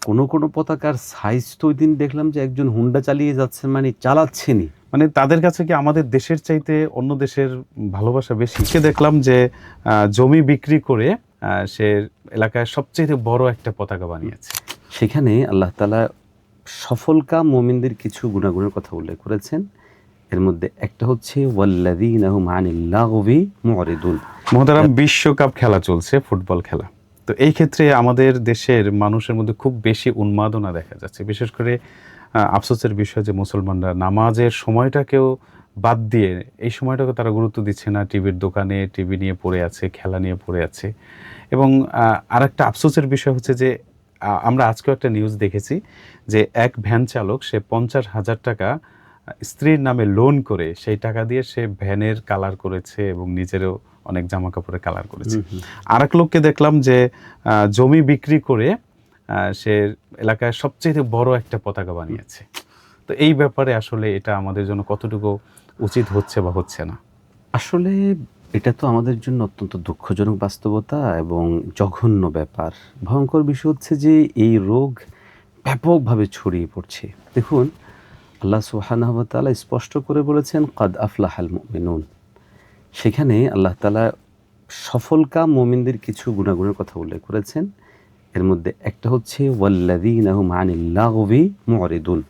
কোনো পতাকার সাইজ তো ওই দিন দেখলাম যে একজন হুন্ডা চালিয়ে যাচ্ছেন, মানে চালাচ্ছেনই। মানে তাদের কাছে কি আমাদের দেশের চাইতে অন্য দেশের ভালোবাসা বেশি? সে দেখলাম যে জমি বিক্রি করে সে এলাকায় সবচেয়ে বড় একটা পতাকা বানিয়েছে। সেখানে আল্লাহ তাআলা সফলকাম মুমিনদের কিছু গুণাগুণের কথা উল্লেখ করেছেন। এর মধ্যে একটা হচ্ছে ওয়াল্লাযীনা হুম আনিল লাগবি মুরিদুন। মোহতারাম, বিশ্বকাপ খেলা চলছে, ফুটবল খেলা। তো এই ক্ষেত্রে আমাদের দেশের মানুষের মধ্যে খুব বেশি উন্মাদনা দেখা যাচ্ছে। বিশেষ করে আফসোসের বিষয় যে মুসলমানরা নামাজের সময়টাকেও বাদ দিয়ে এই সময়টাকে তারা গুরুত্ব দিচ্ছে না। টিভির দোকানে টিভি নিয়ে পড়ে আছে, খেলা নিয়ে পড়ে আছে। এবং আরেকটা আফসোসের বিষয় হচ্ছে যে আমরা আজকেও একটা নিউজ দেখেছি যে এক ভ্যান চালক সে 50,000 টাকা স্ত্রীর নামে লোন করে সেই টাকা দিয়ে সে ভ্যানের কালার করেছে এবং নিজেরও অনেক জামা কাপড়ের কালার করেছে। আর এক লোককে দেখলাম যে জমি বিক্রি করে সে এলাকায় সবচেয়ে বড় একটা পতাকা বানিয়েছে। তো এই ব্যাপারে আসলে এটা আমাদের জন্য কতটুকু উচিত হচ্ছে বা হচ্ছে না? আসলে এটা তো আমাদের জন্য অত্যন্ত দুঃখজনক বাস্তবতা এবং জঘন্য ব্যাপার। ভয়ঙ্কর বিষয় হচ্ছে যে এই রোগ ব্যাপকভাবে ছড়িয়ে পড়ছে। দেখুন, আল্লাহ সুবহানাহু ওয়া তাআলা স্পষ্ট করে বলেছেন কাদ আফলাহাল মুমিনুন। সেখানে আল্লাহ তাআলা সফলকাম মুমিনদের কিছু গুণাগুণের কথা উল্লেখ করেছেন। এর মধ্যে একটা হচ্ছে ওয়াল্লাযীনা হুম আনিল লাগবি মুরিদুন,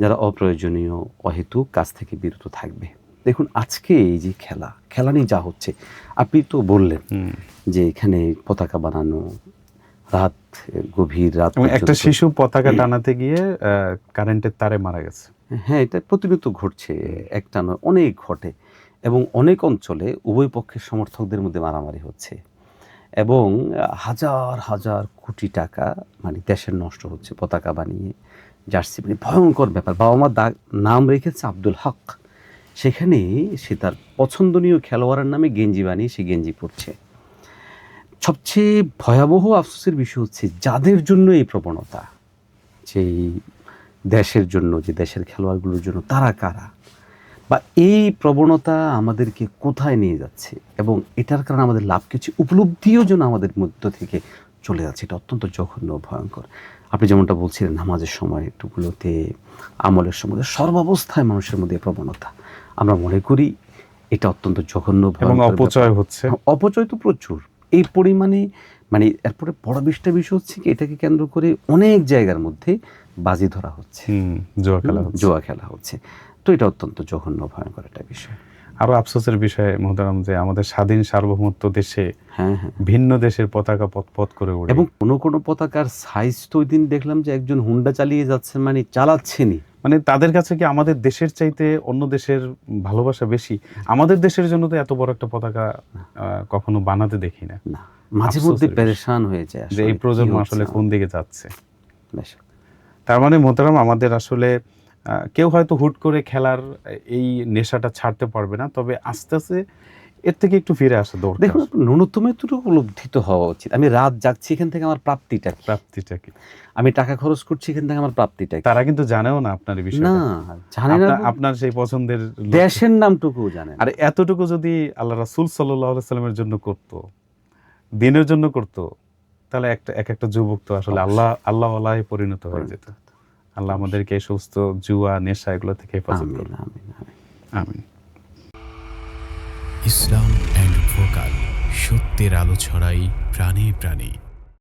যারা অপ্রয়োজনীয় অহেতুক কাজ থেকে বিরত থাকবে। দেখুন, আজকে এই যে খেলা নিয়ে যা হচ্ছে, আপনি তো বললেন যে এখানে পতাকা বানানো, গভীর রাত একটা শিশু পতাকা টানাতে গিয়ে কারেন্টের তারে মারা গেছে। হ্যাঁ, এটা প্রতিনিয়ত ঘটছে, একটা নয় অনেক ঘটে এবং অনেক অঞ্চলে উভয় পক্ষের সমর্থকদের মধ্যে মারামারি হচ্ছে এবং হাজার হাজার কোটি টাকা মানে দেশের নষ্ট হচ্ছে পতাকা বানিয়ে, জার্সি মানে ভয়ঙ্কর ব্যাপার। বাবা মা নাম রেখেছে আব্দুল হক, সেখানে সে তার পছন্দনীয় খেলোয়াড়ের নামে গেঞ্জি বানিয়ে সে গেঞ্জি পরছে। সবচেয়ে ভয়াবহ আফসোসের বিষয় হচ্ছে যাদের জন্য এই প্রবণতা, যেই দেশের জন্য, যে দেশের খেলোয়াড়গুলোর জন্য, তারা কারা বা এই প্রবণতা আমাদেরকে কোথায় নিয়ে যাচ্ছে এবং এটার কারণে আমাদের লাভ কিছু উপলব্ধিও যেন আমাদের মধ্য থেকে চলে যাচ্ছে। এটা অত্যন্ত জঘন্য ভয়ঙ্কর। আপনি যেমনটা বলছিলেন, নামাজের সময় একটুগুলোতে, আমলের সময়, সর্বাবস্থায় মানুষের মধ্যে প্রবণতা, আমরা মনে করি এটা অত্যন্ত জঘন্য এবং অপচয় হচ্ছে। অপচয় তো প্রচুর এই পরিমাণে। মানে এরপরে বড় বিষয় হচ্ছে কি, এটাকে কেন্দ্র করে অনেক জায়গার মধ্যে বাজি ধরা হচ্ছে, জুয়া খেলা হচ্ছে। তো এটা অত্যন্ত জঘন্য ভয়ঙ্কর একটা বিষয়। আরো আফসোসের বিষয় মোহতারাম যে আমাদের স্বাধীন সার্বভৌমত্ব দেশে ভিন্ন দেশের পতাকা পথ করে ওঠে এবং কোনো পতাকার সাইজ তো ওই দিন দেখলাম যে একজন হুন্ডা চালিয়ে যাচ্ছেন, মানে চালাচ্ছেনই। মানে তাদের কাছে কি আমাদের দেশের চাইতে অন্য দেশের ভালোবাসা বেশি? আমাদের দেশের জন্য তো এত বড় একটা পতাকা কখনো বানাতে দেখি না। মাঝে মধ্যে পেরেশান হয়ে যায় যে এই প্রজন্ম আসলে কোন দিকে যাচ্ছে। তার মানে মোহতারাম, আমাদের আসলে কেউ হয়তো হুট করে খেলার এই নেশাটা ছাড়তে পারবে না, তবে আস্তে আস্তে এর থেকে একটু ফিরে আসা দরকার। দেখুন, ন্যূনতম একটু উপলব্ধিত হওয়া উচিত। আমি রাত জাগছি, এখান থেকে আমার প্রাপ্তিটা কি? আমি টাকা খরচ করছি, এখান থেকে আমার প্রাপ্তিটা কি? তারা কিন্তু জানেও না আপনার এই বিষয়টা। না, জানে না। আপনার সেই পছন্দের দেশের নামটুকু জানে না। আর এতটুকু যদি আল্লাহ রাসূল সাল্লাল্লাহু আলাইহি সাল্লামের জন্য করত, দিনের জন্য করত, তাহলে একটা যুবক তো আসলে আল্লাহওয়ালায় পরিণত হয়ে যেত। আল্লাহ আমাদেরকে এই সমস্ত জুয়া, নেশা এগুলো থেকে হেফাজত করুন। আমিন। ইসলাম এন্ড ভোকাল, সত্যের আলো ছড়াই প্রাণে প্রাণে।